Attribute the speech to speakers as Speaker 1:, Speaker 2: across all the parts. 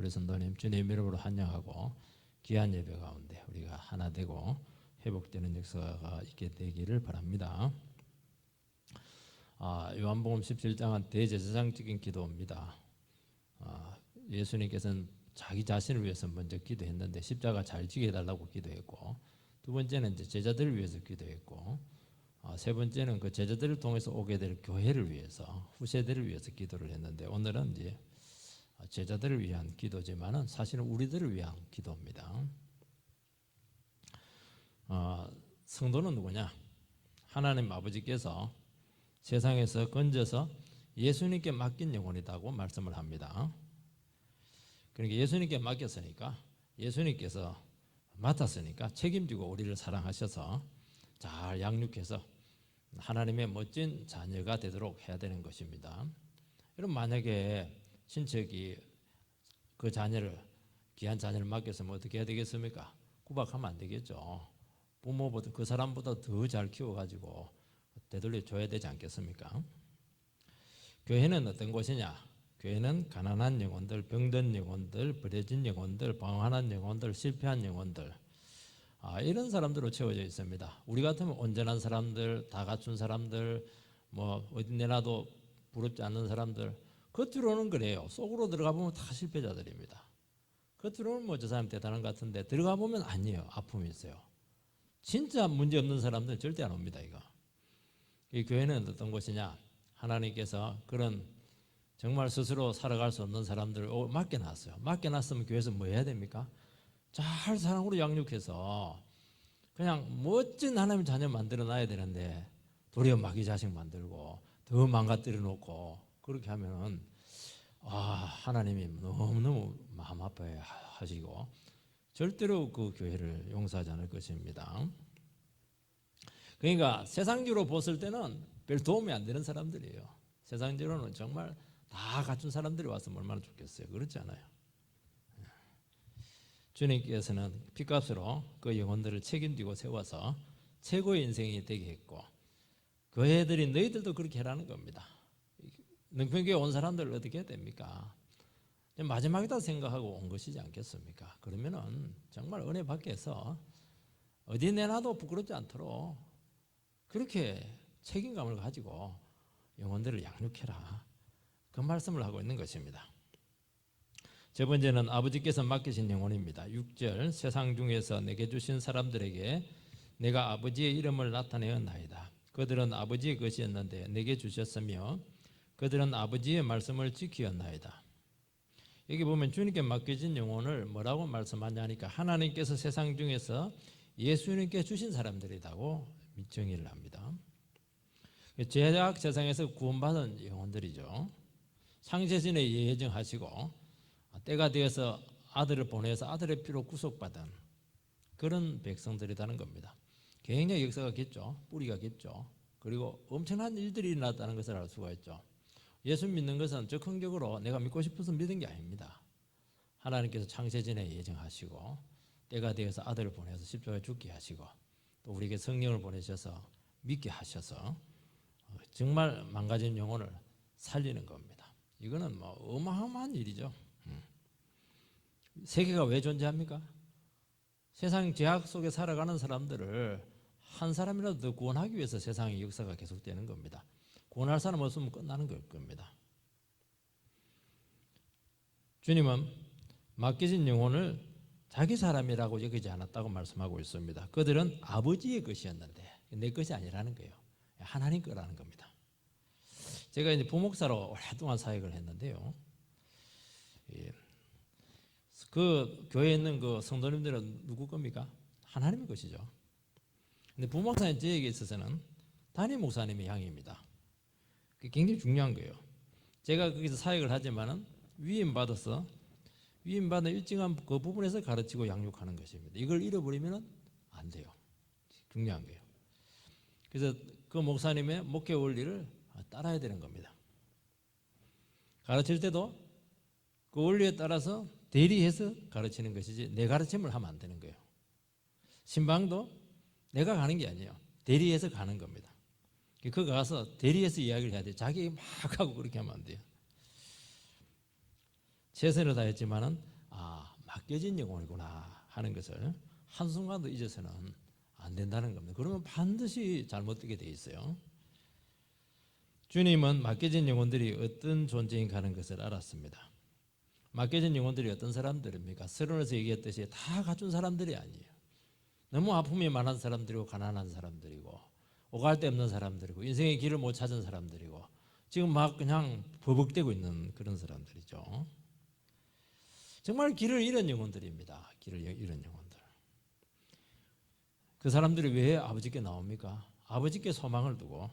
Speaker 1: 우리 성도님 주님 이름으로 환영하고 귀한 예배 가운데 우리가 하나 되고 회복되는 역사가 있게 되기를 바랍니다. 요한복음 17장은 대제사장적인 기도입니다. 예수님께서는 자기 자신을 위해서 먼저 기도했는데 십자가 잘 지게 해달라고 기도했고, 두 번째는 이제 제자들을 위해서 기도했고, 세 번째는 그 제자들을 통해서 오게 될 교회를 위해서, 후세대를 위해서 기도를 했는데, 오늘은 이제 제자들을 위한 기도지만은 사실은 우리들을 위한 기도입니다. 성도는 누구냐? 하나님 아버지께서 세상에서 건져서 예수님께 맡긴 영혼이라고 말씀을 합니다. 그러니까 예수님께 맡겼으니까, 예수님께서 맡았으니까 책임지고 우리를 사랑하셔서 잘 양육해서 하나님의 멋진 자녀가 되도록 해야 되는 것입니다. 여러분, 만약에 친척이 그 자녀를, 귀한 자녀를 맡겼으면 어떻게 해야 되겠습니까? 구박하면 안 되겠죠. 부모보다, 그 사람보다 더 잘 키워가지고 되돌려 줘야 되지 않겠습니까? 교회는 어떤 곳이냐? 교회는 가난한 영혼들, 병든 영혼들, 버려진 영혼들, 방황한 영혼들, 실패한 영혼들, 이런 사람들로 채워져 있습니다. 우리 같으면 온전한 사람들, 다 갖춘 사람들, 뭐 어디 내놔도 부럽지 않는 사람들, 겉으로는 그래요. 속으로 들어가 보면 다 실패자들입니다. 겉으로는 뭐 저 사람 대단한 것 같은데 들어가 보면 아니에요. 아픔이 있어요. 진짜 문제 없는 사람들은 절대 안 옵니다. 이 교회는 어떤 곳이냐? 하나님께서 그런 정말 스스로 살아갈 수 없는 사람들을 맡겨놨어요. 맡겨놨으면 교회에서 뭐 해야 됩니까? 잘 사랑으로 양육해서 그냥 멋진 하나님의 자녀 만들어놔야 되는데 도리어 마귀 자식 만들고 더 망가뜨려 놓고 그렇게 하면은 하나님이 너무너무 마음 아파해 하시고 절대로 그 교회를 용서하지 않을 것입니다. 그러니까 세상적으로 봤을 때는 별 도움이 안 되는 사람들이에요. 세상적으로는 정말 다 갖춘 사람들이 왔으면 얼마나 좋겠어요. 그렇지 않아요. 주님께서는 피값으로 그 영혼들을 책임지고 세워서 최고의 인생이 되게 했고, 그 애들이 너희들도 그렇게 해라는 겁니다. 능평교회 온 사람들 어떻게 해야 됩니까? 마지막이다 생각하고 온 것이지 않겠습니까? 그러면은 정말 은혜 밖에서 어디 내놔도 부끄럽지 않도록 그렇게 책임감을 가지고 영혼들을 양육해라, 그 말씀을 하고 있는 것입니다. 첫 번째는 아버지께서 맡기신 영혼입니다. 6절, 세상 중에서 내게 주신 사람들에게 내가 아버지의 이름을 나타내었나이다. 그들은 아버지의 것이었는데 내게 주셨으며 그들은 아버지의 말씀을 지키었나이다. 여기 보면 주님께 맡겨진 영혼을 뭐라고 말씀하냐니까 하나님께서 세상 중에서 예수님께 주신 사람들이라고 정의를 합니다. 죄악 세상에서 구원받은 영혼들이죠. 창세전에 예정하시고 때가 되어서 아들을 보내서 아들의 피로 구속받은 그런 백성들이라는 겁니다. 굉장히 역사가 깊죠. 뿌리가 깊죠. 그리고 엄청난 일들이 일어났다는 것을 알 수가 있죠. 예수 믿는 것은 적극적으로 내가 믿고 싶어서 믿은 게 아닙니다. 하나님께서 창세전에 예정하시고 때가 되어서 아들을 보내서 십자가에 죽게 하시고 또 우리에게 성령을 보내셔서 믿게 하셔서 정말 망가진 영혼을 살리는 겁니다. 이거는 뭐 어마어마한 일이죠. 세계가 왜 존재합니까? 세상 죄악 속에 살아가는 사람들을 한 사람이라도 더 구원하기 위해서 세상의 역사가 계속되는 겁니다. 구원할 사람 없으면 끝나는 걸 겁니다. 주님은 맡겨진 영혼을 자기 사람이라고 여기지 않았다고 말씀하고 있습니다. 그들은 아버지의 것이었는데 내 것이 아니라는 거예요. 하나님 거라는 겁니다. 제가 이제 부목사로 오랫동안 사역을 했는데요. 그 교회에 있는 그 성도님들은 누구 겁니까? 하나님의 것이죠. 근데 부목사님 저에게 있어서는 담임 목사님의 향입니다. 그게 굉장히 중요한 거예요. 제가 거기서 사역을 하지만은 위임받은 일정한 그 부분에서 가르치고 양육하는 것입니다. 이걸 잃어버리면 안 돼요. 중요한 거예요. 그래서 그 목사님의 목회 원리를 따라야 되는 겁니다. 가르칠 때도 그 원리에 따라서 대리해서 가르치는 것이지 내 가르침을 하면 안 되는 거예요. 신방도 내가 가는 게 아니에요. 대리해서 가는 겁니다. 그 가서 대리해서 이야기를 해야 돼요. 자기 막 하고 그렇게 하면 안 돼요. 최선을 다했지만은 맡겨진 영혼이구나 하는 것을 한순간도 잊어서는 안 된다는 겁니다. 그러면 반드시 잘못되게 돼 있어요. 주님은 맡겨진 영혼들이 어떤 존재인가 하는 것을 알았습니다. 맡겨진 영혼들이 어떤 사람들입니까? 서론에서 얘기했듯이 다 갖춘 사람들이 아니에요. 너무 아픔이 많은 사람들이고 가난한 사람들이고 오갈 데 없는 사람들이고 인생의 길을 못 찾은 사람들이고 지금 막 그냥 버벅대고 있는 그런 사람들이죠. 정말 길을 잃은 영혼들입니다. 길을 잃은 영혼들. 그 사람들이 왜 아버지께 나옵니까? 아버지께 소망을 두고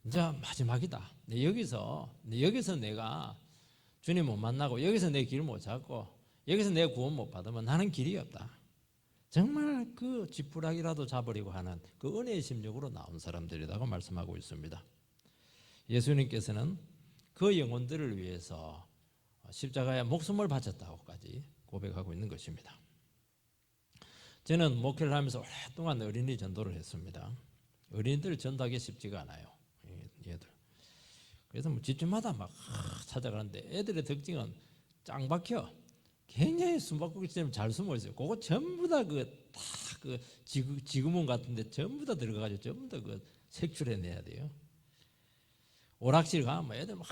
Speaker 1: 이제 마지막이다. 여기서 내가 주님 못 만나고 여기서 내 길 못 찾고 여기서 내 구원 못 받으면 나는 길이 없다. 정말 그 지푸라기라도 잡으려고 하는 그 은혜의 심령으로 나온 사람들이라고 말씀하고 있습니다. 예수님께서는 그 영혼들을 위해서 십자가에 목숨을 바쳤다고까지 고백하고 있는 것입니다. 저는 목회를 하면서 오랫동안 어린이 전도를 했습니다. 어린이들 전도하기 쉽지가 않아요. 얘들. 그래서 뭐 집집마다 막 찾아가는데 애들의 특징은 짱 박혀. 굉장히 숨바꼭질처럼 잘 숨어 있어요. 그거 전부 다 그 지구문 같은데 전부 다 들어가가지고 전부 다 그 색출해내야 돼요. 오락실 가면 애들 막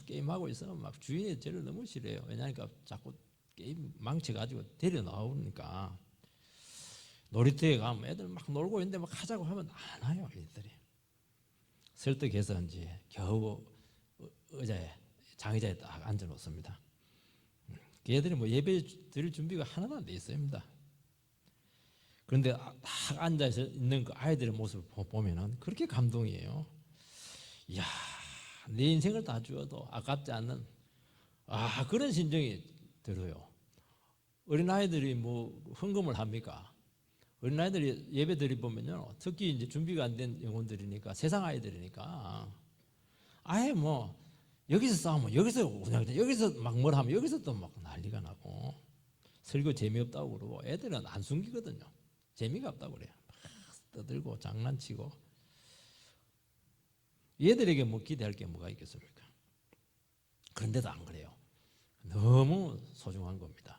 Speaker 1: 게임하고 있어. 막 주인이 저를 너무 싫어해요. 왜냐니까 자꾸 게임 망쳐가지고 데려 나오니까. 놀이터에 가면 애들 막 놀고 있는데 막 하자고 하면 안 와요. 애들이. 설득해서인지 겨우 장의자에 딱 앉아놓습니다. 걔들이 뭐 예배 드릴 준비가 하나도 안 돼 있습니다. 그런데 딱 앉아 있는 그 아이들의 모습을 보면은 그렇게 감동이에요. 이야, 내 인생을 다 주어도 아깝지 않는 그런 심정이 들어요. 어린 아이들이 뭐 헌금을 합니까? 어린 아이들이 예배 드리 보면요, 특히 이제 준비가 안 된 영혼들이니까 세상 아이들이니까 아예 뭐 여기서 싸우면 여기서 막 뭘 하면 여기서 또 막 난리가 나고 설교 재미없다고 그러고 애들은 안 숨기거든요. 재미가 없다고 그래요. 막 떠들고 장난치고 얘들에게 뭐 기대할 게 뭐가 있겠습니까? 그런데도 안 그래요. 너무 소중한 겁니다.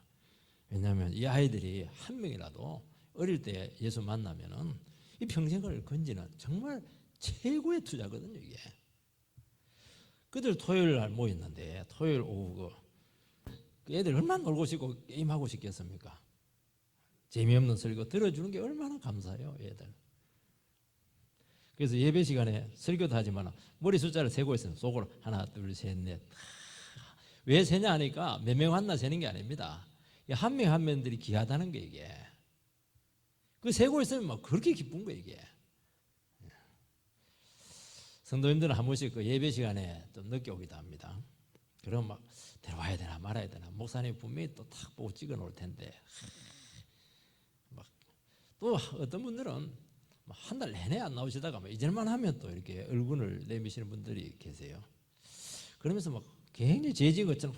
Speaker 1: 왜냐하면 이 아이들이 한 명이라도 어릴 때 예수 만나면은 이 평생을 건지는 정말 최고의 투자거든요. 이게. 그들 토요일 날 모였는데 토요일 오후 그 애들 얼마나 놀고 싶고 게임하고 싶겠습니까? 재미없는 설교 들어주는 게 얼마나 감사해요. 애들. 그래서 예배 시간에 설교도 하지만 머리 숫자를 세고 있어요. 속으로 하나 둘 셋 넷. 왜 세냐 하니까 몇 명 왔나 세는 게 아닙니다. 한 명 한 명들이 귀하다는 게 이게. 그 세고 있으면 막 그렇게 기쁜 거 이게. 성도님들은 한 번씩 그 예배 시간에 좀 늦게 오기도 합니다. 그럼 막 데려와야 되나 말아야 되나. 목사님이 분명히 또 탁 보고 찍어 놓을 텐데. 막 또 어떤 분들은 한 달 내내 안 나오시다가 막 이절만 하면 또 이렇게 얼굴을 내미시는 분들이 계세요. 그러면서 막 굉장히 죄진 것처럼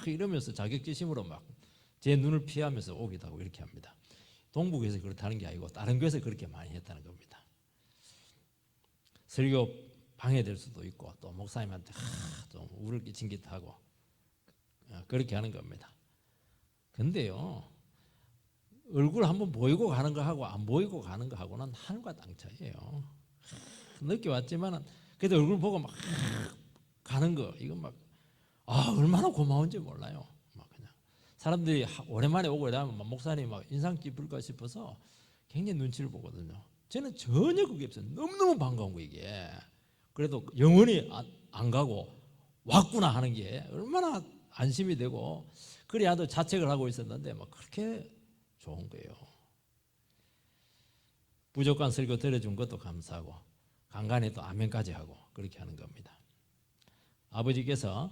Speaker 1: 이러면서 자격지심으로 막 제 눈을 피하면서 오기도 하고 이렇게 합니다. 동북에서 그렇다는 게 아니고 다른 교회에서 그렇게 많이 했다는 겁니다. 설교 방해될 수도 있고 또 목사님한테 좀 우를 끼친 듯 하고 그렇게 하는 겁니다. 근데요, 얼굴 한번 보이고 가는 거하고 안 보이고 가는 거하고는 하늘과 땅 차이예요. 늦게 왔지만은 그래도 얼굴 보고 막 가는 거 이건 막 얼마나 고마운지 몰라요. 막 그냥 사람들이 오랜만에 오고 이러면 목사님 막 인상 깊을까 싶어서 굉장히 눈치를 보거든요. 저는 전혀 그게 없어요. 너무너무 반가운 거 이게. 그래도 영원히 안 가고 왔구나 하는 게 얼마나 안심이 되고 그래야도 자책을 하고 있었는데 막 그렇게 좋은 거예요. 부족한 설교 들어준 것도 감사하고 간간히 또 아멘까지 하고 그렇게 하는 겁니다. 아버지께서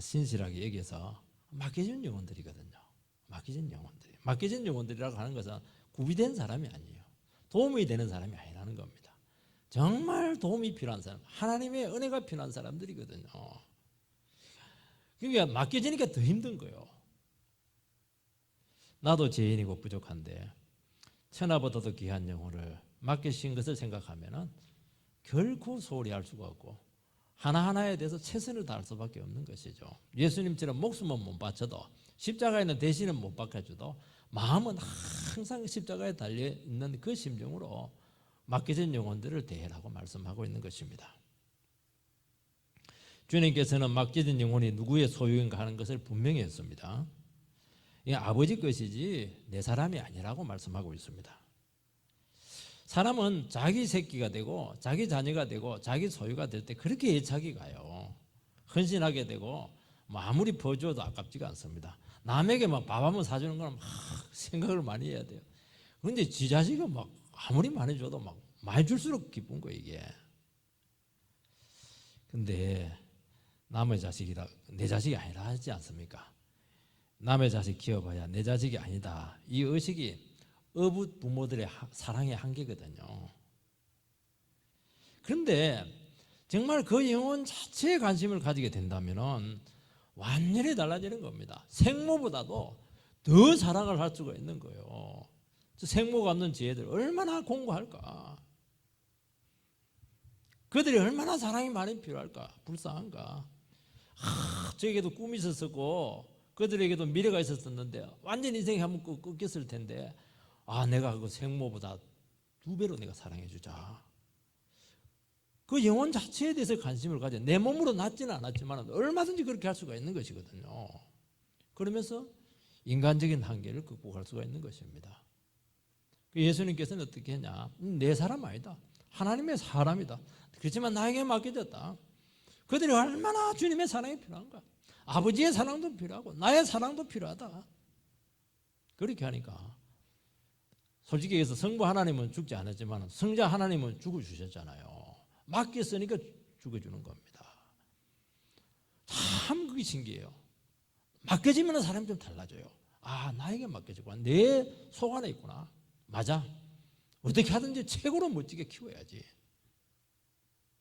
Speaker 1: 신실하게 여기서 맡겨진 영혼들이거든요. 맡겨진 영혼들이라고 하는 것은 구비된 사람이 아니에요. 도움이 되는 사람이 아니라는 겁니다. 정말 도움이 필요한 사람, 하나님의 은혜가 필요한 사람들이거든요. 그러니까 맡겨지니까 더 힘든 거예요. 나도 죄인이고 부족한데 천하보다도 귀한 영혼을 맡기신 것을 생각하면은 결코 소홀히 할 수가 없고 하나하나에 대해서 최선을 다할 수밖에 없는 것이죠. 예수님처럼 목숨은 못 바쳐도 십자가에는 대신은 못 박혀줘도 마음은 항상 십자가에 달려있는 그 심정으로 맡겨진 영혼들을 대해라고 말씀하고 있는 것입니다. 주님께서는 맡겨진 영혼이 누구의 소유인가 하는 것을 분명히 했습니다. 이게 아버지 것이지 내 사람이 아니라고 말씀하고 있습니다. 사람은 자기 새끼가 되고 자기 자녀가 되고 자기 소유가 될 때 그렇게 애착이 가요. 헌신하게 되고 뭐 아무리 버줘도 아깝지가 않습니다. 남에게 막 밥 한번 사주는 거는 막 생각을 많이 해야 돼요. 그런데 지 자식은 막 아무리 많이 줘도 막 많이 줄수록 기쁜 거예요, 이게. 근데 남의 자식이라 내 자식이 아니라 하지 않습니까? 남의 자식 키워봐야 내 자식이 아니다. 이 의식이 어부 부모들의 사랑의 한계거든요. 그런데 정말 그 영혼 자체에 관심을 가지게 된다면 완전히 달라지는 겁니다. 생모보다도 더 사랑을 할 수가 있는 거예요. 생모가 없는 지혜들 얼마나 공고할까? 그들이 얼마나 사랑이 많이 필요할까? 불쌍한가? 저에게도 꿈이 있었고 그들에게도 미래가 있었는데 완전 인생이 한번 끊겼을 텐데 내가 그 생모보다 2배로 내가 사랑해 주자. 그 영혼 자체에 대해서 관심을 가져. 내 몸으로 낳지는 않았지만 얼마든지 그렇게 할 수가 있는 것이거든요. 그러면서 인간적인 한계를 극복할 수가 있는 것입니다. 예수님께서는 어떻게 했냐? 내 사람 아니다. 하나님의 사람이다. 그렇지만 나에게 맡겨졌다. 그들이 얼마나 주님의 사랑이 필요한가? 아버지의 사랑도 필요하고 나의 사랑도 필요하다. 그렇게 하니까 솔직히 얘기해서 성부 하나님은 죽지 않았지만 성자 하나님은 죽어주셨잖아요. 맡겼으니까 죽어주는 겁니다. 참 그게 신기해요. 맡겨지면 사람이 좀 달라져요. 나에게 맡겨지고 내 속 안에 있구나. 맞아. 어떻게 하든지 최고로 멋지게 키워야지.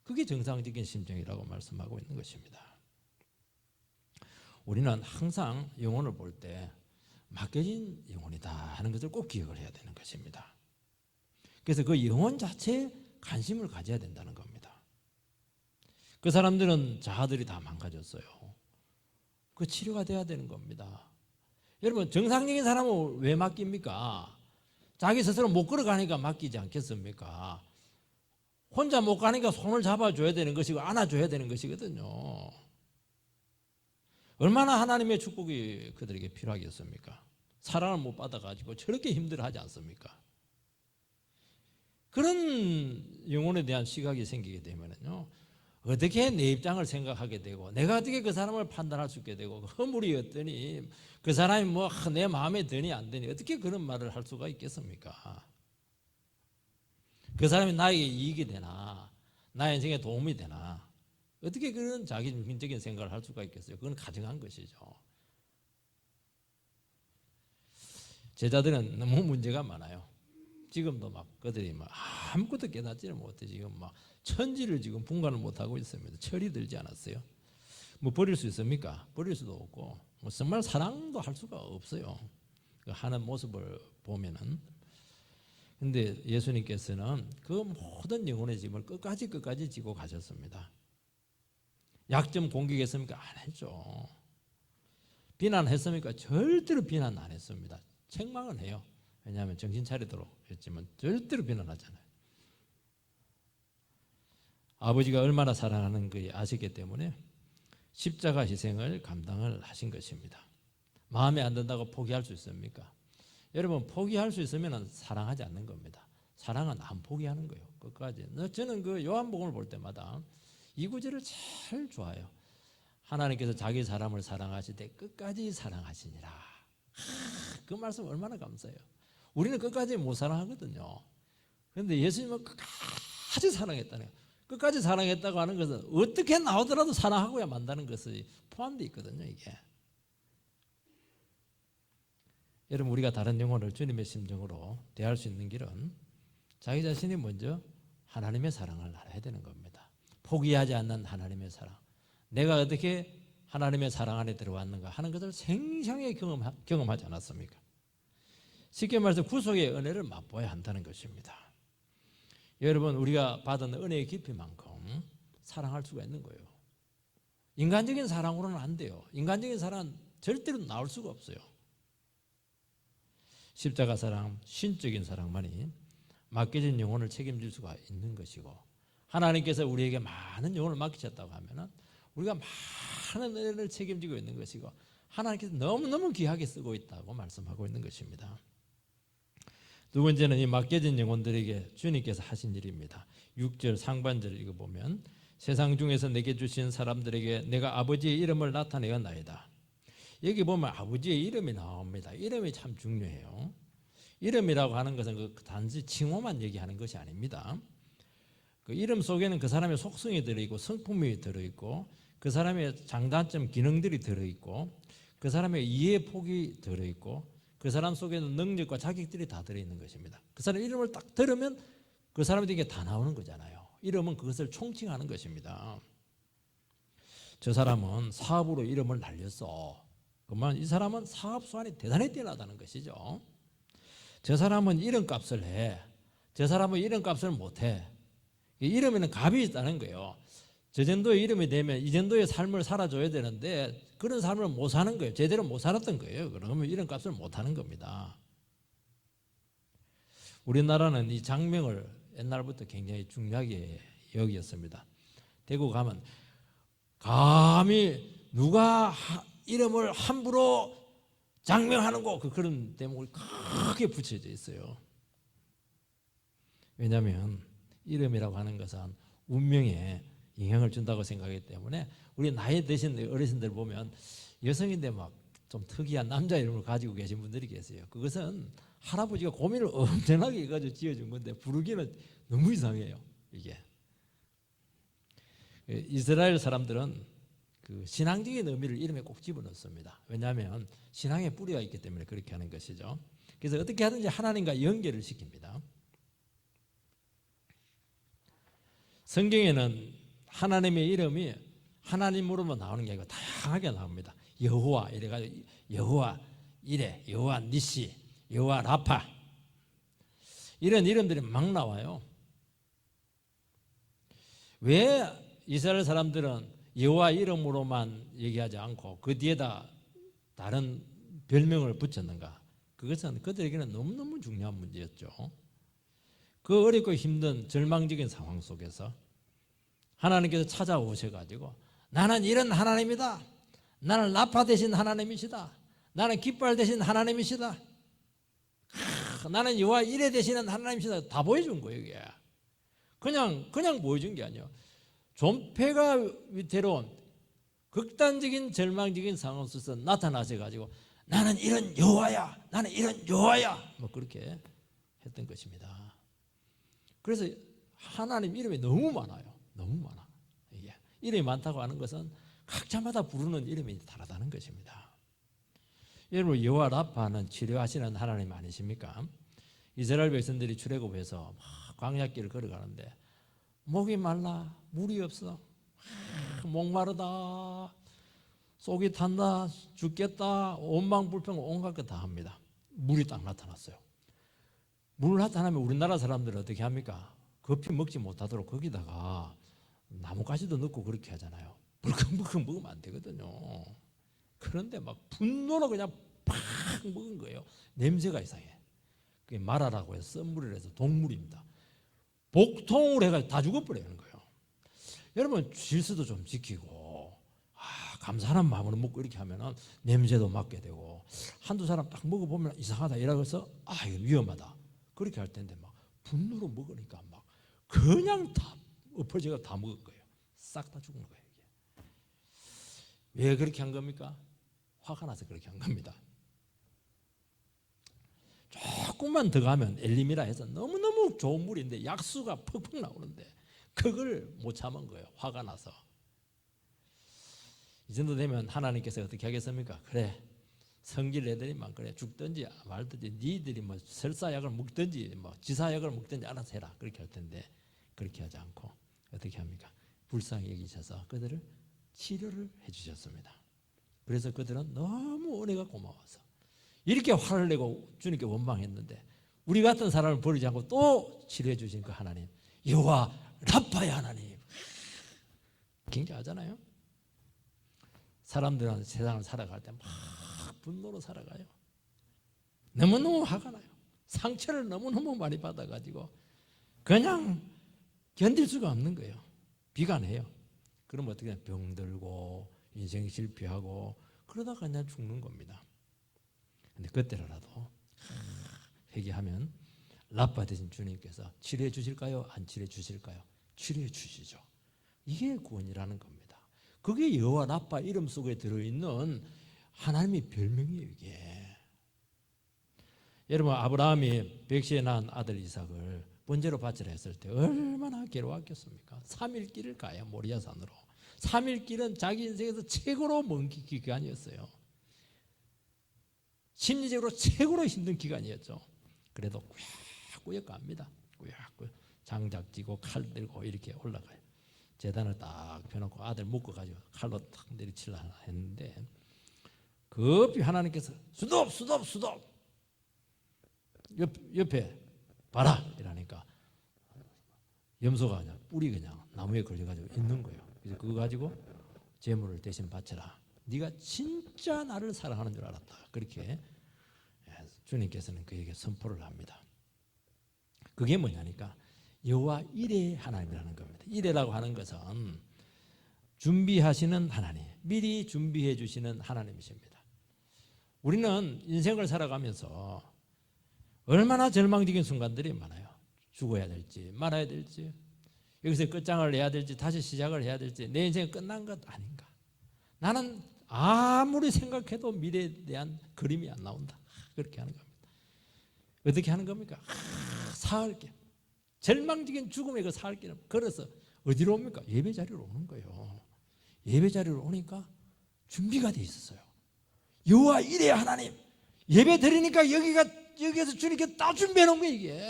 Speaker 1: 그게 정상적인 심정이라고 말씀하고 있는 것입니다. 우리는 항상 영혼을 볼 때 맡겨진 영혼이다 하는 것을 꼭 기억을 해야 되는 것입니다. 그래서 그 영혼 자체에 관심을 가져야 된다는 겁니다. 그 사람들은 자아들이 다 망가졌어요. 그 치료가 돼야 되는 겁니다. 여러분 정상적인 사람은 왜 맡깁니까? 자기 스스로 못 걸어가니까 맡기지 않겠습니까? 혼자 못 가니까 손을 잡아줘야 되는 것이고 안아줘야 되는 것이거든요. 얼마나 하나님의 축복이 그들에게 필요하겠습니까? 사랑을 못 받아가지고 저렇게 힘들어하지 않습니까? 그런 영혼에 대한 시각이 생기게 되면요, 어떻게 내 입장을 생각하게 되고 내가 어떻게 그 사람을 판단할 수 있게 되고 허물이 어떠니 그 사람이 뭐 내 마음에 드니 안 드니 어떻게 그런 말을 할 수가 있겠습니까? 그 사람이 나에게 이익이 되나 나의 인생에 도움이 되나 어떻게 그런 자기 중심적인 생각을 할 수가 있겠어요? 그건 가증한 것이죠. 제자들은 너무 문제가 많아요. 지금도 막 그들이 막 아무것도 깨닫지를 못해 지금 막 천지를 지금 분간을 못 하고 있습니다. 철이 들지 않았어요. 뭐 버릴 수 있습니까? 버릴 수도 없고 뭐 정말 사랑도 할 수가 없어요. 그 하는 모습을 보면은. 근데 예수님께서는 그 모든 영혼의 짐을 끝까지 지고 가셨습니다. 약점 공격했습니까? 안 했죠. 비난했습니까? 절대로 비난 안 했습니다. 책망은 해요. 왜냐하면 정신 차리도록 했지만 절대로 비난하잖아요. 아버지가 얼마나 사랑하는 걸 아시기 때문에 십자가 희생을 감당을 하신 것입니다. 마음에 안 든다고 포기할 수 있습니까? 여러분 포기할 수 있으면 사랑하지 않는 겁니다. 사랑은 안 포기하는 거예요. 끝까지. 저는 그 요한복음을 볼 때마다 이 구절을 잘 좋아해요. 하나님께서 자기 사람을 사랑하실 때 끝까지 사랑하시니라. 그 말씀 얼마나 감사해요. 우리는 끝까지 못 사랑하거든요. 그런데 예수님은 끝까지 사랑했다는 거예요. 끝까지 사랑했다고 하는 것은 어떻게 나오더라도 사랑하고야 만다는 것이 포함되어 있거든요. 이게. 여러분 우리가 다른 영혼을 주님의 심정으로 대할 수 있는 길은 자기 자신이 먼저 하나님의 사랑을 알아야 되는 겁니다. 포기하지 않는 하나님의 사랑. 내가 어떻게 하나님의 사랑 안에 들어왔는가 하는 것을 생생하게 경험하지 않았습니까? 쉽게 말해서 구속의 은혜를 맛보아야 한다는 것입니다. 여러분 우리가 받은 은혜의 깊이만큼 사랑할 수가 있는 거예요. 인간적인 사랑으로는 안 돼요. 인간적인 사랑은 절대로 나올 수가 없어요. 십자가 사랑, 신적인 사랑만이 맡겨진 영혼을 책임질 수가 있는 것이고, 하나님께서 우리에게 많은 영혼을 맡기셨다고 하면은 우리가 많은 은혜를 책임지고 있는 것이고, 하나님께서 너무너무 귀하게 쓰고 있다고 말씀하고 있는 것입니다. 두 번째는 이 맡겨진 영혼들에게 주님께서 하신 일입니다. 6절 상반절을 읽어보면, 세상 중에서 내게 주신 사람들에게 내가 아버지의 이름을 나타내었나이다. 여기 보면 아버지의 이름이 나옵니다. 이름이 참 중요해요. 이름이라고 하는 것은 그 단지 칭호만 얘기하는 것이 아닙니다. 그 이름 속에는 그 사람의 속성이 들어있고 성품이 들어있고 그 사람의 장단점 기능들이 들어있고 그 사람의 이해 폭이 들어있고 그 사람 속에는 능력과 자격들이 다 들어있는 것입니다. 그 사람 이름을 딱 들으면 그 사람에게 다 나오는 거잖아요. 이름은 그것을 총칭하는 것입니다. 저 사람은 사업으로 이름을 날렸어. 그러면 이 사람은 사업 수완이 대단히 뛰어나다는 것이죠. 저 사람은 이름값을 해. 저 사람은 이름값을 못해. 이름에는 값이 있다는 거예요. 저 정도의 이름이 되면 이 정도의 삶을 살아줘야 되는데 그런 삶을 못 사는 거예요. 제대로 못 살았던 거예요. 그러면 이름값을 못하는 겁니다. 우리나라는 이 장명을 옛날부터 굉장히 중요하게 여겼습니다. 대구 가면 감히 누가 이름을 함부로 장명하는 거 그런 대목이 크게 붙여져 있어요. 왜냐하면 이름이라고 하는 것은 운명에 영향을 준다고 생각하기 때문에 우리 나이 드신 어르신들 보면 여성인데 막 좀 특이한 남자 이름을 가지고 계신 분들이 계세요. 그것은 할아버지가 고민을 엄청나게 해가지고 지어준 건데 부르기는 너무 이상해요. 이게 이스라엘 사람들은 그 신앙적인 의미를 이름에 꼭 집어넣습니다. 왜냐하면 신앙의 뿌리가 있기 때문에 그렇게 하는 것이죠. 그래서 어떻게 하든지 하나님과 연결을 시킵니다. 성경에는 하나님의 이름이 하나님으로만 나오는 게 아니고 다양하게 나옵니다. 여호와 이래가지고 여호와 이레, 여호와 니시, 여호와 라파 이런 이름들이 막 나와요. 왜 이스라엘 사람들은 여호와 이름으로만 얘기하지 않고 그 뒤에다 다른 별명을 붙였는가? 그것은 그들에게는 너무너무 중요한 문제였죠. 그 어렵고 힘든 절망적인 상황 속에서 하나님께서 찾아오셔가지고 나는 이런 하나님이다. 나는 라파 대신 하나님이시다. 나는 깃발 대신 하나님이시다. 나는 여호와 이레 대신은 하나님이시다. 다 보여준 거예요. 이게 그냥 보여준 게 아니에요. 존폐가 위태로운 극단적인 절망적인 상황 속에서 나타나셔가지고 나는 이런 여호와야, 나는 이런 여호와야, 뭐 그렇게 했던 것입니다. 그래서 하나님 이름이 너무 많아요. 너무 많아. 이게 이름이 많다고 하는 것은 각자마다 부르는 이름이 다르다는 것입니다. 여러분 여호와 라파는 치료하시는 하나님 아니십니까? 이스라엘 백성들이 출애굽해서 광야길을 걸어가는데 목이 말라, 물이 없어, 목마르다, 속이 탄다, 죽겠다, 원망불평 온갖 것 다 합니다. 물이 딱 나타났어요. 물 나타나면 우리나라 사람들은 어떻게 합니까? 급히 먹지 못하도록 거기다가 나뭇가지도 넣고 그렇게 하잖아요. 불끈불끈 먹으면 안 되거든요. 그런데 막 분노로 그냥 팍 먹은 거예요. 냄새가 이상해. 그게 마라라고 해서 썬물을 해서 동물입니다. 복통을 해가지고 다 죽어버리는 거예요. 여러분 질서도 좀 지키고 감사한 마음으로 먹고 이렇게 하면은 냄새도 맡게 되고 한두 사람 딱 먹어보면 이상하다 이라고 해서 이거 위험하다 그렇게 할 텐데 막 분노로 먹으니까 막 그냥 다 엎어져가 다 먹은 거예요. 싹 다 죽은 거예요. 이게. 왜 그렇게 한 겁니까? 화가 나서 그렇게 한 겁니다. 조금만 더 가면 엘림이라 해서 너무너무 좋은 물인데 약수가 퍽퍽 나오는데 그걸 못 참은 거예요. 화가 나서. 이 정도 되면 하나님께서 어떻게 하겠습니까? 그래 성질 애들이만 그래 죽든지 말든지 니들이 뭐 설사약을 먹든지 뭐 지사약을 먹든지 알아서 해라 그렇게 할 텐데 그렇게 하지 않고 어떻게 합니까? 불쌍히 여기셔서 그들을 치료를 해주셨습니다. 그래서 그들은 너무 은혜가 고마워서 이렇게 화를 내고 주님께 원망했는데 우리 같은 사람을 버리지 않고 또 치료해 주신 그 하나님 여호와 라파의 하나님 굉장하잖아요. 사람들은 세상을 살아갈 때 막 분노로 살아가요. 너무너무 화가 나요. 상처를 너무너무 많이 받아가지고 그냥 견딜 수가 없는 거예요. 비관해요. 그럼 어떻게 병들고 인생 실패하고 그러다가 그냥 죽는 겁니다. 근데 그때라도 회개하면 라파 되신 주님께서 치료해 주실까요? 안 치료해 주실까요? 치료해 주시죠. 이게 구원이라는 겁니다. 그게 여호와 라파 이름 속에 들어있는 하나님의 별명이에요. 이게. 여러분, 아브라함이 백시에 낳은 아들 이삭을 번제로 바치라 했을 때 얼마나 괴로웠겠습니까? 3일 길을 가요. 모리아산으로. 3일 길은 자기 인생에서 최고로 먼 기간이었어요. 심리적으로 최고로 힘든 기간이었죠. 그래도 꾸역꾸역 갑니다. 꾸역꾸역 장작 쥐고 칼 들고 이렇게 올라가요. 제단을 딱 펴놓고 아들 묶어가지고 칼로 탁 내리치려 했는데 급히 하나님께서 수덥 옆에 봐라 이러니까 염소가 그냥 뿔이 그냥 나무에 걸려가지고 있는 거예요. 그래서 그거 가지고 제물을 대신 바쳐라. 네가 진짜 나를 사랑하는 줄 알았다. 그렇게 주님께서는 그에게 선포를 합니다. 그게 뭐냐니까 여호와 이레 하나님이라는 겁니다. 이레라고 하는 것은 준비하시는 하나님, 미리 준비해 주시는 하나님이십니다. 우리는 인생을 살아가면서 얼마나 절망적인 순간들이 많아요. 죽어야 될지 말아야 될지 여기서 끝장을 내야 될지 다시 시작을 해야 될지 내 인생이 끝난 것 아닌가. 나는 아무리 생각해도 미래에 대한 그림이 안 나온다. 그렇게 하는 겁니다. 어떻게 하는 겁니까? 사흘길 절망적인 죽음의 그 사흘길을 걸어서 어디로 옵니까? 예배 자리로 오는 거예요. 예배 자리로 오니까 준비가 돼 있었어요. 여호와 이레 하나님 예배 드리니까 여기에서 주님께 다 준비해 놓은 거예요. 이게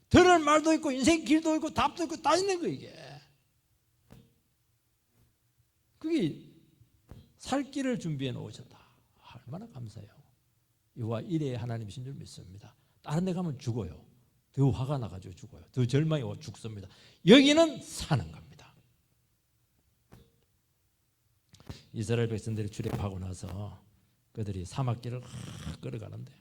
Speaker 1: 들을 말도 있고 인생 길도 있고 답도 있고 다 있는 거예요. 이게 그게 살 길을 준비해 놓으셨다. 얼마나 감사해요. 여호와 이레 하나님이신 줄 믿습니다. 다른 데 가면 죽어요. 더 화가 나가지고 죽어요. 더 절망이 오고 죽습니다. 여기는 사는 겁니다. 이스라엘 백성들이 출애굽하고 나서 그들이 사막길을 걸어가는데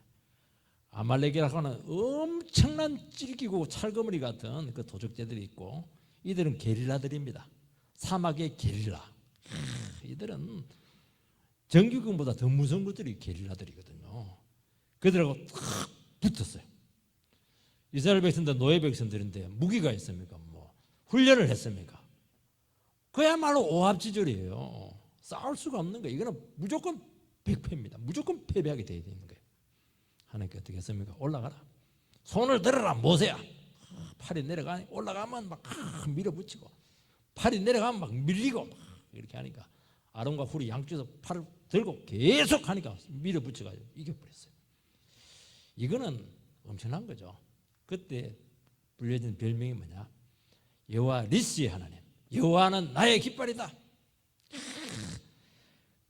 Speaker 1: 아말렉이라고 하는 엄청난 찔기고 찰거머리 같은 그 도적제들이 있고 이들은 게릴라들입니다. 사막의 게릴라. 이들은 정규군보다 더 무서운 것들이 게릴라들이거든요. 그들하고 탁 붙었어요. 이스라엘 백성들 노예 백성들인데 무기가 있습니까? 뭐 훈련을 했습니까? 그야말로 오합지졸이에요. 싸울 수가 없는 거예요. 이거는 무조건 백패입니다. 무조건 패배하게 되어 있는 거예요. 하나님께 어떻게 했습니까? 올라가라. 손을 들어라 모세야. 팔이 내려가니 올라가면 막 밀어붙이고 팔이 내려가면 막 밀리고 막 이렇게 하니까 아론과 훌이 양쪽에서 팔을 들고 계속 하니까 밀어붙여가지고 이겨버렸어요. 이거는 엄청난 거죠. 그때 불려진 별명이 뭐냐? 여호와 리스의 하나님. 여호와는 나의 깃발이다.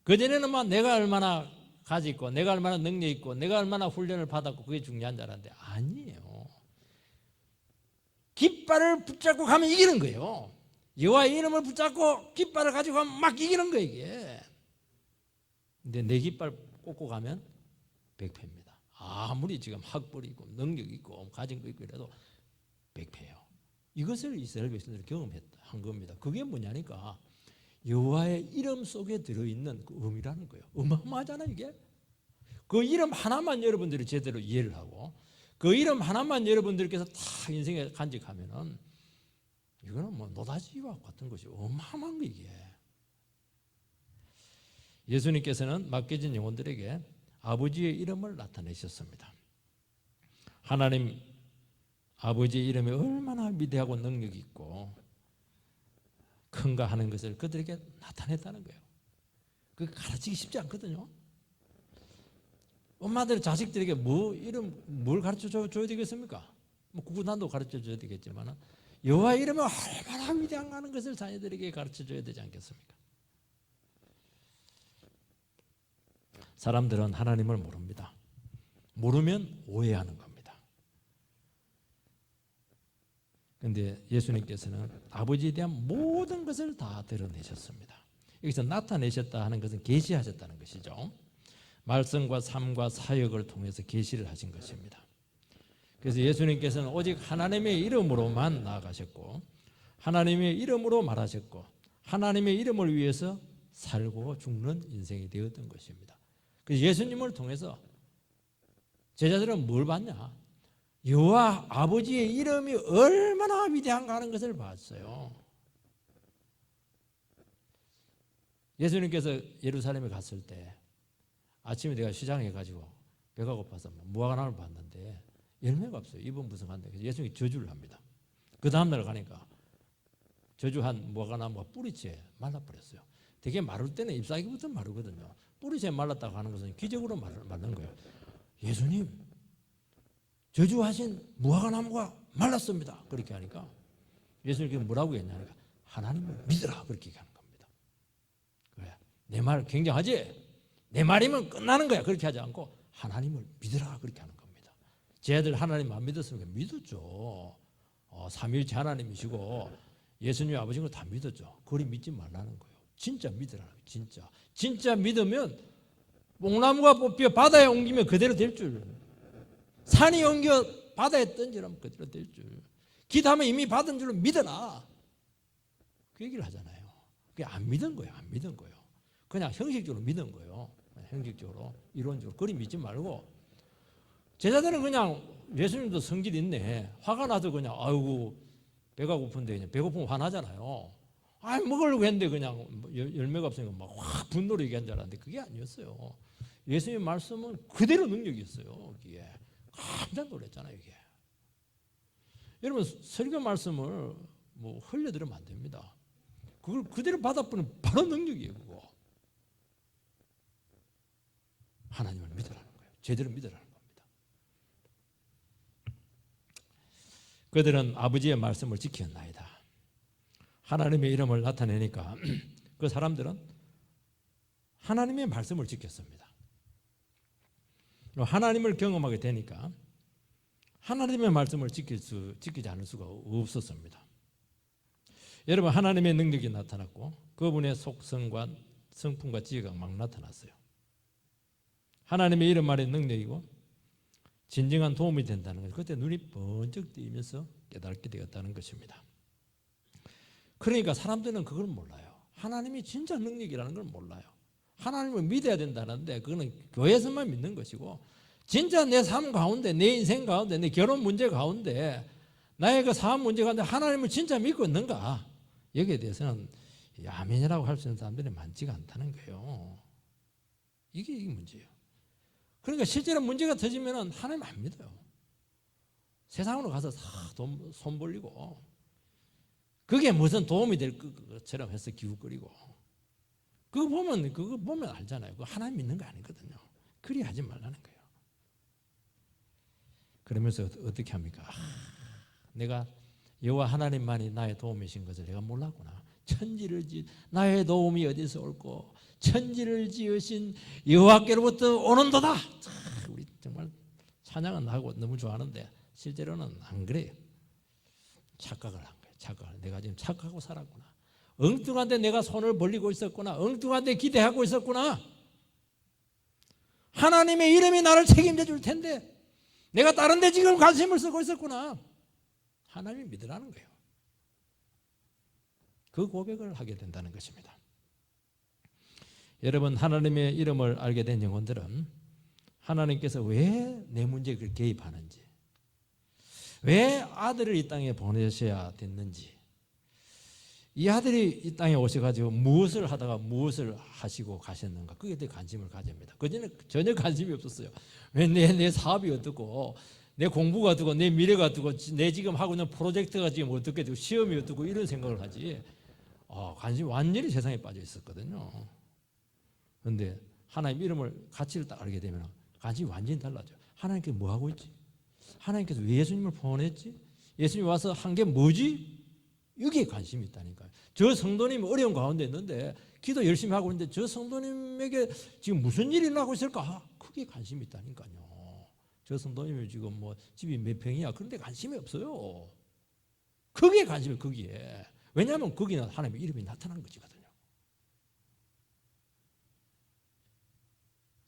Speaker 1: 그전에는 막 내가 얼마나 가지 있고 내가 얼마나 능력 있고 내가 얼마나 훈련을 받았고 그게 중요한 줄 알았는데 아니에요. 깃발을 붙잡고 가면 이기는 거예요. 여호와의 이름을 붙잡고 깃발을 가지고 가면 막 이기는 거예요. 이게. 근데 내 깃발 꽂고 가면 백패입니다. 아무리 지금 학벌이 있고 능력 있고 가진 거 있고 이래도 백패예요. 이것을 이스라엘 백성들이 경험한 겁니다. 그게 뭐냐니까 여호와의 이름 속에 들어있는 그 의미라는 거예요. 어마어마하잖아요. 이게. 그 이름 하나만 여러분들이 제대로 이해를 하고 그 이름 하나만 여러분들께서 다 인생에 간직하면은 이거는 뭐 노다지와 같은 것이 어마어마한 거 이게. 예수님께서는 맡겨진 영혼들에게 아버지의 이름을 나타내셨습니다. 하나님 아버지의 이름이 얼마나 위대하고 능력이 있고 큰가 하는 것을 그들에게 나타냈다는 거예요. 그게 가르치기 쉽지 않거든요. 엄마들 자식들에게 뭘 가르쳐 줘야 되겠습니까? 뭐 구구단도 가르쳐 줘야 되겠지만 여호와의 이름이 얼마나 위대한가는 것을 자녀들에게 가르쳐 줘야 되지 않겠습니까? 사람들은 하나님을 모릅니다. 모르면 오해하는 겁니다. 그런데 예수님께서는 아버지에 대한 모든 것을 다 드러내셨습니다. 여기서 나타내셨다 하는 것은 계시하셨다는 것이죠. 말씀과 삶과 사역을 통해서 계시를 하신 것입니다. 그래서 예수님께서는 오직 하나님의 이름으로만 나아가셨고 하나님의 이름으로 말하셨고 하나님의 이름을 위해서 살고 죽는 인생이 되었던 것입니다. 그래서 예수님을 통해서 제자들은 뭘 봤냐? 여호와 아버지의 이름이 얼마나 위대한가 하는 것을 봤어요. 예수님께서 예루살렘에 갔을 때 아침에 내가 시장에 가지고 배가 고파서 무화과나무를 봤는데 열매가 없어요. 입은 무성한데. 그래서 예수님이 저주를 합니다. 그 다음날 가니까 저주한 무화과나무가 뿌리채 말라버렸어요. 되게 마를 때는 잎사귀부터 마르거든요. 뿌리채 말랐다고 하는 것은 기적으로 마른 거예요. 예수님, 저주하신 무화과나무가 말랐습니다. 그렇게 하니까 예수님께서 뭐라고 했냐니까 하나님을 믿으라 그렇게 얘기하는 겁니다. 그래, 내 말 굉장하지? 내 말이면 끝나는 거야. 그렇게 하지 않고 하나님을 믿으라 그렇게 하는 겁니다. 제 아들 하나님 안 믿었으면 믿었죠. 삼위일체 하나님이시고 예수님 아버지인 거 다 믿었죠. 그리 믿지 말라는 거예요. 진짜 믿으라는 거예요. 진짜 믿으면 뽕나무가 뽑혀 바다에 옮기면 그대로 될 줄, 산이 옮겨 바다에 던지라면 그대로 될 줄, 기도하면 이미 받은 줄로 믿어라 그 얘기를 하잖아요. 그게 안 믿은 거예요. 안 믿은 거예요. 그냥 형식적으로 믿은 거예요. 형식적으로, 이론적으로. 그리 믿지 말고 제자들은 그냥 예수님도 성질이 있네. 화가 나서 그냥 아이고 배가 고픈데 그냥 배고프면 화나잖아요. 아 먹으려고 했는데 그냥 열매가 없으니까 막 확 분노로 얘기한 줄 알았는데 그게 아니었어요. 예수님의 말씀은 그대로 능력이었어요. 이게 깜짝 놀랐잖아요. 이게. 여러분 설교 말씀을 뭐 흘려들으면 안 됩니다. 그걸 그대로 받아보는 바로 능력이에요. 그거. 하나님을 믿으라는 거예요. 제대로 믿으라는 겁니다. 그들은 아버지의 말씀을 지켰나이다. 하나님의 이름을 나타내니까 그 사람들은 하나님의 말씀을 지켰습니다. 하나님을 경험하게 되니까 하나님의 말씀을 지키지 않을 수가 없었습니다. 여러분 하나님의 능력이 나타났고 그분의 속성과 성품과 지혜가 막 나타났어요. 하나님의 이름만의 능력이고 진정한 도움이 된다는 것, 그때 눈이 번쩍 뜨이면서 깨닫게 되었다는 것입니다. 그러니까 사람들은 그걸 몰라요. 하나님이 진짜 능력이라는 걸 몰라요. 하나님을 믿어야 된다는데 그거는 교회에서만 믿는 것이고 진짜 내 삶 가운데, 내 인생 가운데, 내 결혼 문제 가운데, 나의 그 사업 문제 가운데 하나님을 진짜 믿고 있는가? 여기에 대해서는 아멘이라고 할 수 있는 사람들이 많지가 않다는 거예요. 이게 문제예요. 그러니까 실제로 문제가 터지면 하나님 안 믿어요. 세상으로 가서 손 벌리고 그게 무슨 도움이 될 것처럼 해서 기웃거리고 그거 보면 알잖아요. 그거 하나님 믿는 거 아니거든요. 그리 하지 말라는 거예요. 그러면서 어떻게 합니까? 내가 여호와 하나님만이 나의 도움이신 것을 내가 몰랐구나. 천지를 나의 도움이 어디서 올고 천지를 지으신 여호와께로부터 오는도다. 우리 정말 찬양은 하고 너무 좋아하는데 실제로는 안 그래요. 착각을 한 거예요. 착각을. 내가 지금 착각하고 살았구나. 엉뚱한데 내가 손을 벌리고 있었구나. 엉뚱한데 기대하고 있었구나. 하나님의 이름이 나를 책임져 줄 텐데 내가 다른 데 지금 관심을 쓰고 있었구나. 하나님이 믿으라는 거예요. 그 고백을 하게 된다는 것입니다. 여러분 하나님의 이름을 알게 된 영혼들은 하나님께서 왜 내 문제에 개입하는지, 왜 아들을 이 땅에 보내셔야 됐는지, 이 아들이 이 땅에 오셔가지고 무엇을 하다가 무엇을 하시고 가셨는가, 그에 대해 관심을 가집니다. 그전에 전혀 관심이 없었어요. 왜 내 사업이 어떻고, 내 공부가 어떻고, 내 미래가 어떻고, 내 지금 하고 있는 프로젝트가 지금 어떻게 되고, 시험이 어떻고, 이런 생각을 하지. 관심이 완전히 세상에 빠져 있었거든요. 그런데 하나님 이름을 가치를 딱 알게 되면 관심이 완전히 달라져요. 하나님께서 뭐 하고 있지? 하나님께서 왜 예수님을 보냈지? 예수님이 와서 한 게 뭐지? 여기에 관심이 있다니까요. 저 성도님이 어려운 가운데 있는데 기도 열심히 하고 있는데 저 성도님에게 지금 무슨 일이 일어나고 있을까? 그게 관심이 있다니까요. 저 성도님이 지금 뭐 집이 몇 평이야? 그런데 관심이 없어요. 거기에 관심이 거기에. 왜냐하면 거기는 하나님의 이름이 나타난 것이거든요.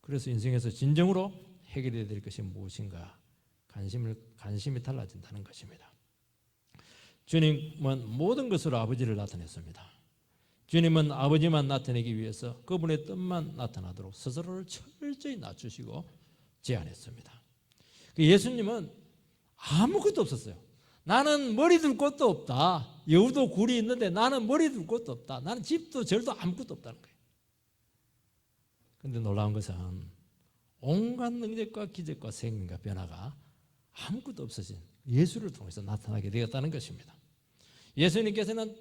Speaker 1: 그래서 인생에서 진정으로 해결해야 될 것이 무엇인가 관심이 달라진다는 것입니다. 주님은 모든 것으로 아버지를 나타냈습니다. 주님은 아버지만 나타내기 위해서 그분의 뜻만 나타나도록 스스로를 철저히 낮추시고 제안했습니다. 예수님은 아무것도 없었어요. 나는 머리 둘 곳도 없다. 여우도 굴이 있는데 나는 머리 둘 곳도 없다. 나는 집도 절도 아무것도 없다는 거예요. 그런데 놀라운 것은 온갖 능력과 기적과 생명과 변화가 아무것도 없어진 예수를 통해서 나타나게 되었다는 것입니다. 예수님께서는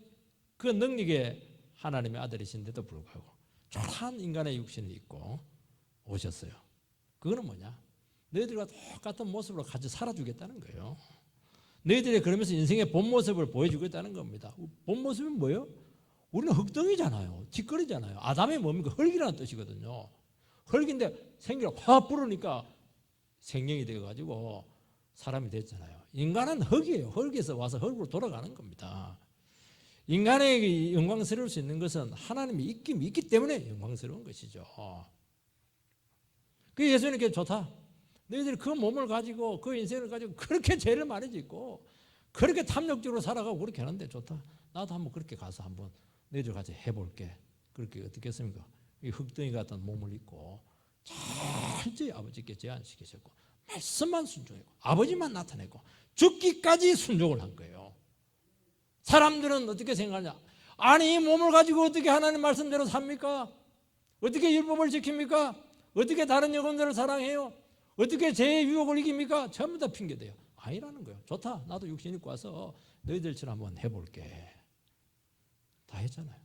Speaker 1: 그 능력의 하나님의 아들이신데도 불구하고 초라한 인간의 육신을 입고 오셨어요. 그거는 뭐냐? 너희들과 똑같은 모습으로 같이 살아주겠다는 거예요. 너희들이 그러면서 인생의 본 모습을 보여주겠다는 겁니다. 본 모습은 뭐예요? 우리는 흙덩이잖아요. 뒷거리잖아요. 아담이 뭡니까? 흙이라는 뜻이거든요. 흙인데 생기가 확 부르니까 생명이 되어가지고 사람이 됐잖아요. 인간은 흙이에요. 흙에서 와서 흙으로 돌아가는 겁니다. 인간에게 영광스러울 수 있는 것은 하나님이 있기 때문에 영광스러운 것이죠. 그 예수님께 좋다. 너희들이 그 몸을 가지고 그 인생을 가지고 그렇게 죄를 많이 짓고 그렇게 탐욕적으로 살아가고 그렇게 하는데 좋다. 나도 한번 그렇게 가서 한번 너희들 같이 해볼게. 그렇게 어떻게 했습니까? 이 흙덩이 같은 몸을 입고 철저히 아버지께 제안시키셨고 말씀만 순종했고 아버지만 나타내고 죽기까지 순종을 한 거예요. 사람들은 어떻게 생각하냐? 아니 이 몸을 가지고 어떻게 하나님 말씀대로 삽니까? 어떻게 율법을 지킵니까? 어떻게 다른 영혼들을 사랑해요? 어떻게 죄의 유혹을 이깁니까? 전부 다 핑계대요. 아니라는 거예요. 좋다. 나도 육신 입고 와서 너희들처럼 한번 해볼게. 다 했잖아요.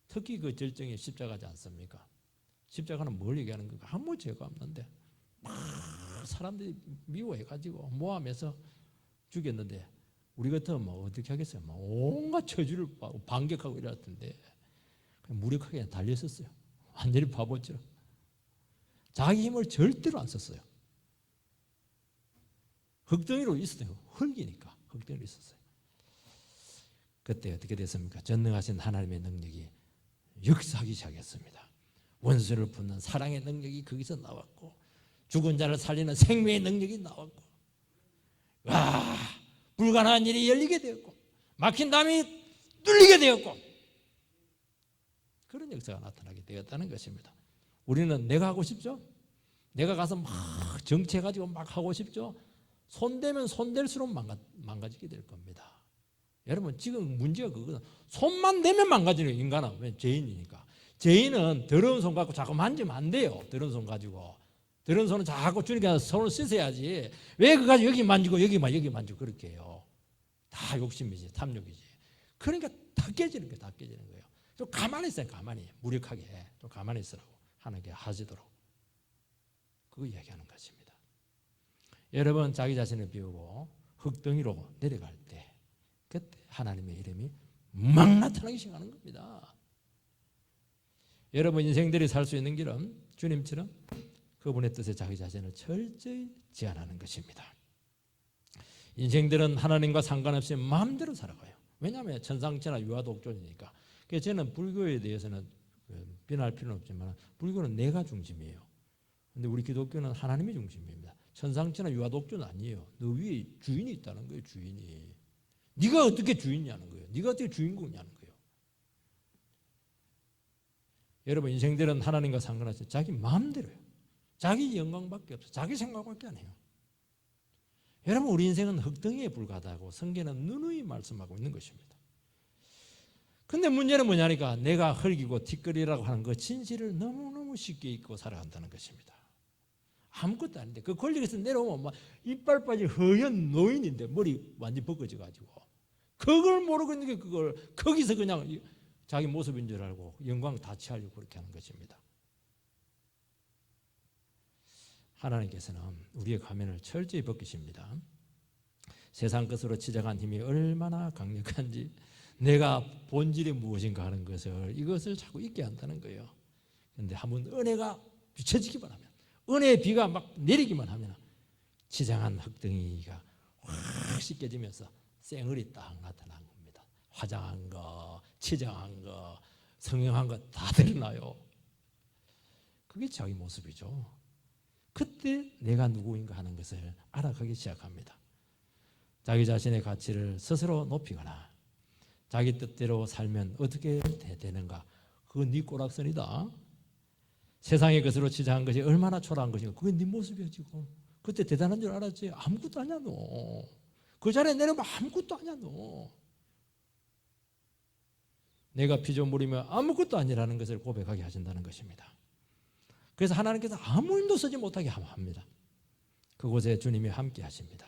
Speaker 1: 특히 그 절정이 십자가지 않습니까? 십자가는 뭘 얘기하는 건가? 아무 죄가 없는데 막 사람들이 미워해가지고 모함해서 죽였는데 우리 같으면 뭐 어떻게 하겠어요? 뭐 온갖 저주를 반격하고 이럴 텐데 무력하게 달렸었어요. 완전히 바보처럼. 자기 힘을 절대로 안 썼어요. 흙덩이로 있었어요. 흙이니까 흙덩이로 있었어요. 그때 어떻게 됐습니까? 전능하신 하나님의 능력이 역사하기 시작했습니다. 원수를 붙는 사랑의 능력이 거기서 나왔고 죽은 자를 살리는 생명의 능력이 나왔고 와 불가능한 일이 열리게 되었고 막힌 담이 뚫리게 되었고 그런 역사가 나타나게 되었다는 것입니다. 우리는 내가 하고 싶죠? 내가 가서 막 정치해가지고 막 하고 싶죠? 손대면 손댈수록 망가지게 될 겁니다. 여러분 지금 문제가 그거는 손만 대면 망가지는 거예요. 인간은 왜? 죄인이니까. 죄인은 더러운 손 갖고 자꾸 만지면 안 돼요. 더러운 손 가지고. 더러운 손은 자꾸 주니까 손을 씻어야지. 왜 그거 가지고 여기 만지고 여기 만지고 그렇게 해요. 다 욕심이지 탐욕이지. 그러니까 다 깨지는 거예요. 다 깨지는 거예요. 좀 가만히 있어요. 가만히. 무력하게 좀 가만히 있으라고 하나님께 하시도록. 그거 이야기하는 것입니다. 여러분 자기 자신을 비우고 흙덩이로 내려갈 때 그때 하나님의 이름이 막 나타나기 시작하는 겁니다. 여러분 인생들이 살 수 있는 길은 주님처럼 그분의 뜻에 자기 자신을 철저히 제한하는 것입니다. 인생들은 하나님과 상관없이 마음대로 살아가요. 왜냐하면 천상천하 유아독존이니까. 그래서 저는 불교에 대해서는 비난할 필요는 없지만 불교는 내가 중심이에요. 그런데 우리 기독교는 하나님이 중심입니다. 천상천하 유아독존은 아니에요. 너 위에 주인이 있다는 거예요. 주인이. 네가 어떻게 주인이냐는 거예요. 네가 어떻게 주인공이냐는 거예요. 여러분 인생들은 하나님과 상관없이 자기 마음대로요. 자기 영광밖에 없어. 자기 생각밖에 안 해요. 여러분 우리 인생은 흙덩이에 불과하다고 성경은 누누이 말씀하고 있는 것입니다. 그런데 문제는 뭐냐니까 내가 흙이고 뒷거리라고 하는 그 진실을 너무너무 쉽게 잊고 살아간다는 것입니다. 아무것도 아닌데 그 권력에서 내려오면 막 이빨 빠진 허연 노인인데 머리 완전히 벗겨져가지고 그걸 모르고 있는 게 그걸 거기서 그냥 자기 모습인 줄 알고 영광 다 취하려고 그렇게 하는 것입니다. 하나님께서는 우리의 가면을 철저히 벗기십니다. 세상 것으로 치장한 힘이 얼마나 강력한지 내가 본질이 무엇인가 하는 이것을 자꾸 잊게 한다는 거예요. 그런데 한번 은혜가 비춰지기만 하면 은혜의 비가 막 내리기만 하면 치장한 흙덩이가 확 씻겨지면서 쌩얼이 딱 나타난 겁니다. 화장한 거, 치장한 거, 성형한 거 다 드러나요. 그게 자기 모습이죠. 그때 내가 누구인가 하는 것을 알아가기 시작합니다. 자기 자신의 가치를 스스로 높이거나 자기 뜻대로 살면 어떻게 되는가, 그건 네 꼬락선이다. 세상의 것으로 치장한 것이 얼마나 초라한 것인가, 그게 네 모습이야. 지금 그때 대단한 줄 알았지? 아무것도 아니야 너. 그 자리에 내려면 아무것도 아니야 너. 내가 피조물이며 아무것도 아니라는 것을 고백하게 하신다는 것입니다. 그래서 하나님께서 아무 힘도 쓰지 못하게 합니다. 그곳에 주님이 함께 하십니다.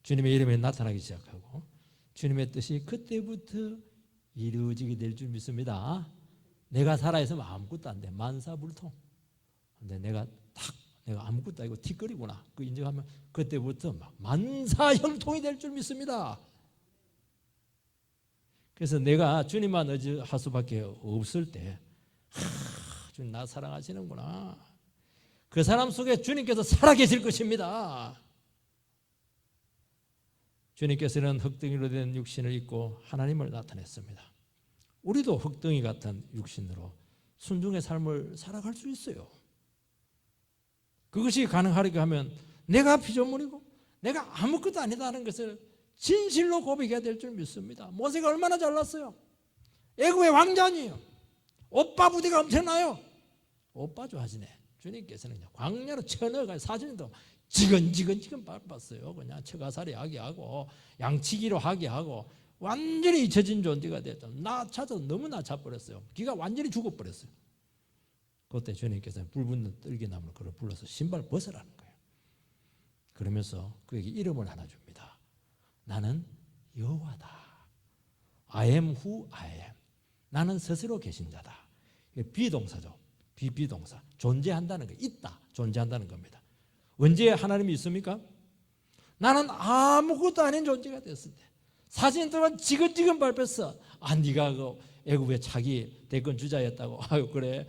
Speaker 1: 주님의 이름에 나타나기 시작하고 주님의 뜻이 그때부터 이루어지게 될 줄 믿습니다. 내가 살아있으면 아무것도 안 돼. 만사불통. 근데 내가 아무것도 아니고 티끌이구나, 그 인정하면 그때부터 막 만사형통이 될 줄 믿습니다. 그래서 내가 주님만 의지할 수밖에 없을 때, 주님 나 사랑하시는구나, 그 사람 속에 주님께서 살아계실 것입니다. 주님께서는 흙덩이로 된 육신을 입고 하나님을 나타냈습니다. 우리도 흙덩이 같은 육신으로 순종의 삶을 살아갈 수 있어요. 그것이 가능하리가 하면 내가 피조물이고 내가 아무것도 아니다는 것을 진실로 고백해야 될 줄 믿습니다. 모세가 얼마나 잘났어요. 애굽의 왕자 아니에요. 오빠 부대가 엄청나요. 오빠 좋아하시네. 주님께서는 그냥 광야로 쳐넣어가 사진도 지근지근 밟았어요. 그냥 처가살이 하게 하고 양치기로 하게 하고 완전히 잊혀진 존재가 됐죠. 낮아서 너무 낮아버렸어요. 기가 완전히 죽어버렸어요. 그때 주님께서는 불 붙는 떨기나무를 그를 불러서 신발 벗으라는 거예요. 그러면서 그에게 이름을 하나 줍니다. 나는 여호와다. I am who I am. 나는 스스로 계신 자다. 비동사죠. 비동사. 존재한다는 거, 있다. 존재한다는 겁니다. 언제 하나님이 있습니까? 나는 아무것도 아닌 존재가 됐을 때. 사진 동안 지근지근 밟혔어. 네가 그 애굽의 차기 대권 주자였다고. 아유 그래.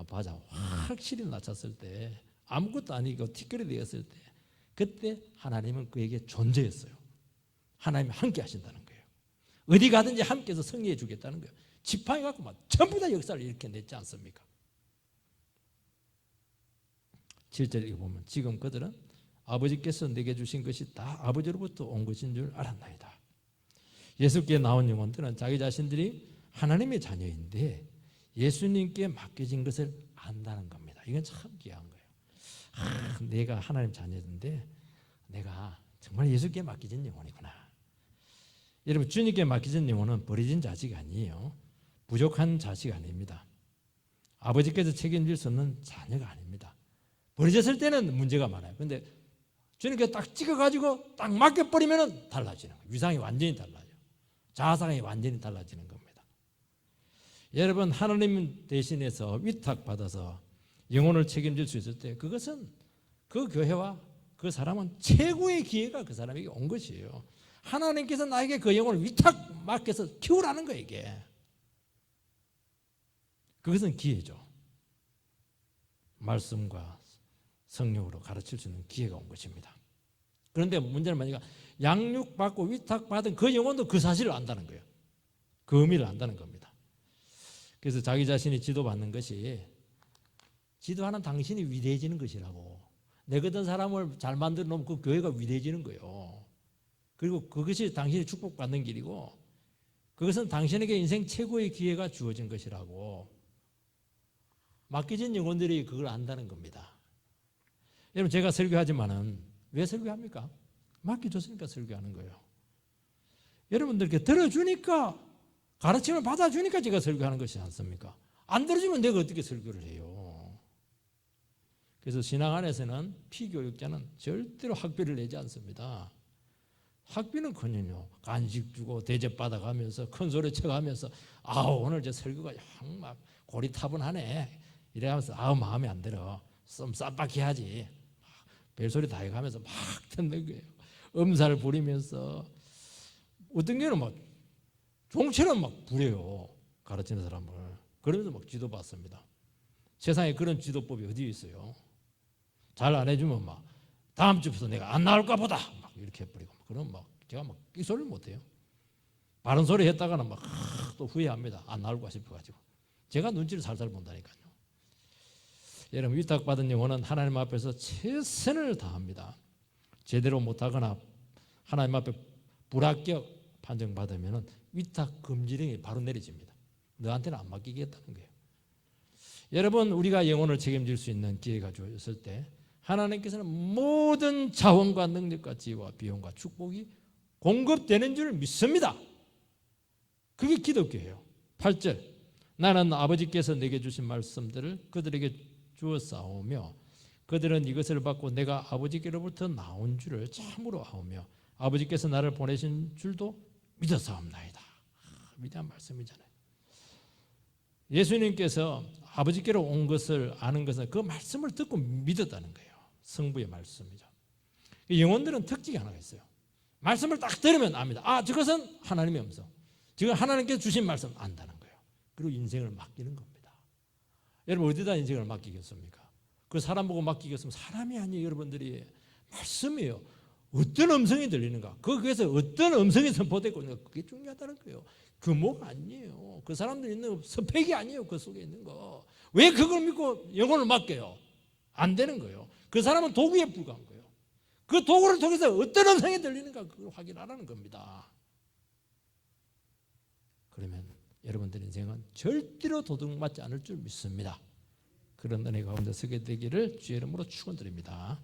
Speaker 1: 맞아. 확실히 낮췄을 때, 아무것도 아니고 티끌이 되었을 때, 그때 하나님은 그에게 존재했어요. 하나님이 함께 하신다는 거예요. 어디 가든지 함께해서 승리해 주겠다는 거예요. 지팡이 갖고 막 전부 다 역사를 일으켜냈지 않습니까? 7절에 보면 지금 그들은 아버지께서 내게 주신 것이 다 아버지로부터 온 것인 줄 알았나이다. 예수께 나온 영혼들은 자기 자신들이 하나님의 자녀인데 예수님께 맡겨진 것을 안다는 겁니다. 이건 참 귀한 거예요. 내가 하나님 자녀인데 내가 정말 예수께 맡겨진 영혼이구나. 여러분, 주님께 맡겨진 영혼은 버려진 자식이 아니에요. 부족한 자식 아닙니다. 아버지께서 책임질 수 없는 자녀가 아닙니다. 버려졌을 때는 문제가 많아요. 그런데 주님께 딱 찍어가지고 딱 맡겨버리면 달라지는 거예요. 위상이 완전히 달라져요. 자아상이 완전히 달라지는 겁니다. 여러분, 하나님 대신해서 위탁받아서 영혼을 책임질 수 있을 때 그것은 그 교회와 그 사람은 최고의 기회가 그 사람에게 온 것이에요. 하나님께서 나에게 그 영혼을 위탁 맡겨서 키우라는 거예요. 이게 그것은 기회죠. 말씀과 성령으로 가르칠 수 있는 기회가 온 것입니다. 그런데 문제는 뭐냐면 양육받고 위탁받은 그 영혼도 그 사실을 안다는 거예요. 그 의미를 안다는 겁니다. 그래서 자기 자신이 지도받는 것이 지도하는 당신이 위대해지는 것이라고. 내 같은 사람을 잘 만들어 놓으면 그 교회가 위대해지는 거예요. 그리고 그것이 당신이 축복받는 길이고 그것은 당신에게 인생 최고의 기회가 주어진 것이라고. 맡겨진 영혼들이 그걸 안다는 겁니다. 여러분, 제가 설교하지만은 왜 설교합니까? 맡겨줬으니까 설교하는 거예요. 여러분들께 들어주니까, 가르침을 받아주니까 제가 설교하는 것이 않습니까? 안 들어주면 내가 어떻게 설교를 해요? 그래서 신앙 안에서는 피교육자는 절대로 학비를 내지 않습니다. 학비는커녕 간식 주고 대접받아가면서 큰 소리 쳐가면서 오늘 저 설교가 막 고리타분하네 이래가면서 마음에 안 들어. 좀 쌈박해야지. 벨소리 다 해가면서 막 듣는 거예요. 음사를 부리면서 어떤 경우는 막 종처럼 막 부려요. 가르치는 사람을. 그러면서 막 지도받습니다. 세상에 그런 지도법이 어디 있어요? 잘 안 해주면 막 다음 주부터 내가 안 나올까 보다 막 이렇게 해버리고 그럼 막 제가 막 이 소리를 못해요. 바른 소리 했다가는 막 또 후회합니다. 안 나올까 싶어가지고. 제가 눈치를 살살 본다니까요. 여러분, 위탁받은 영혼은 하나님 앞에서 최선을 다합니다. 제대로 못하거나 하나님 앞에 불합격 판정받으면 위탁 금지령이 바로 내려집니다. 너한테는 안 맡기겠다는 거예요. 여러분, 우리가 영혼을 책임질 수 있는 기회가 주어졌을 때 하나님께서는 모든 자원과 능력과 지혜와 비용과 축복이 공급되는 줄 믿습니다. 그게 기독교예요. 8절, 나는 아버지께서 내게 주신 말씀들을 그들에게 주었사오며 그들은 이것을 받고 내가 아버지께로부터 나온 줄을 참으로 아오며 아버지께서 나를 보내신 줄도 믿었사옵나이다. 위대한 말씀이잖아요. 예수님께서 아버지께로 온 것을 아는 것은 그 말씀을 듣고 믿었다는 거예요. 성부의 말씀이죠. 영혼들은 특징이 하나가 있어요. 말씀을 딱 들으면 압니다. 아, 저것은 하나님의 음성. 지금 하나님께서 주신 말씀 안다는 거예요. 그리고 인생을 맡기는 겁니다. 여러분, 어디다 인생을 맡기겠습니까? 그 사람 보고 맡기겠으면 사람이 아니에요. 여러분들이 말씀이에요. 어떤 음성이 들리는가? 거기에서 어떤 음성이 선포되고 있는가? 그게 중요하다는 거예요. 규모가 아니에요. 그 사람들 있는 스펙이 아니에요. 그 속에 있는 거. 왜 그걸 믿고 영혼을 맡겨요? 안 되는 거예요. 그 사람은 도구에 불과한 거예요. 그 도구를 통해서 어떤 음성이 들리는가 그걸 확인하라는 겁니다. 그러면 여러분들 인생은 절대로 도둑맞지 않을 줄 믿습니다. 그런 은혜 가운데 서게 되기를 주의 이름으로 축원드립니다.